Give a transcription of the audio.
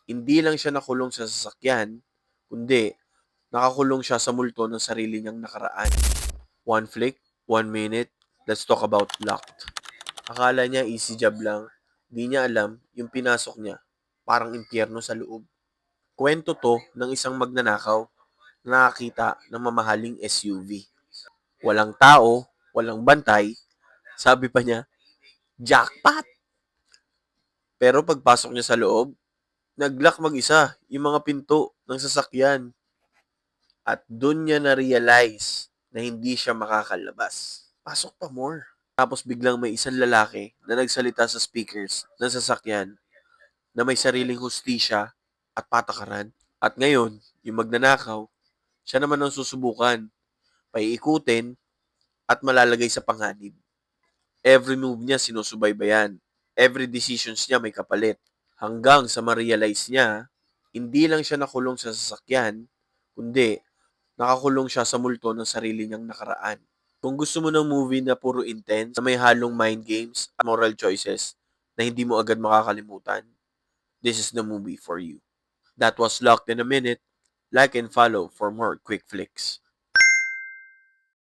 Hindi lang siya nakulong sa sasakyan, kundi nakakulong siya sa multo ng sarili niyang nakaraan. One flick, 1 minute, let's talk about Locked. Akala niya easy job lang, di niya alam yung pinasok niya, parang impyerno sa loob. Kwento to ng isang magnanakaw na nakakita ng mamahaling SUV. Walang tao, walang bantay, sabi pa niya, jackpot! Pero pagpasok niya sa loob, nag-lock mag-isa yung mga pinto ng sasakyan at dun niya na-realize na hindi siya makakalabas. Pasok pa more. Tapos biglang may isang lalaki na nagsalita sa speakers ng sasakyan na may sariling hustisya at patakaran. At ngayon, yung magnanakaw, siya naman ang susubukan, paiikutin at malalagay sa panganib. Every move niya sinusubaybayan. Every decisions niya may kapalit. Hanggang sa ma-realize niya, hindi lang siya nakulong sa sasakyan, kundi nakakulong siya sa multo ng sarili niyang nakaraan. Kung gusto mo ng movie na puro intense, na may halong mind games at moral choices na hindi mo agad makakalimutan, this is the movie for you. That was Locked in a Minute. Like and follow for more quick flicks.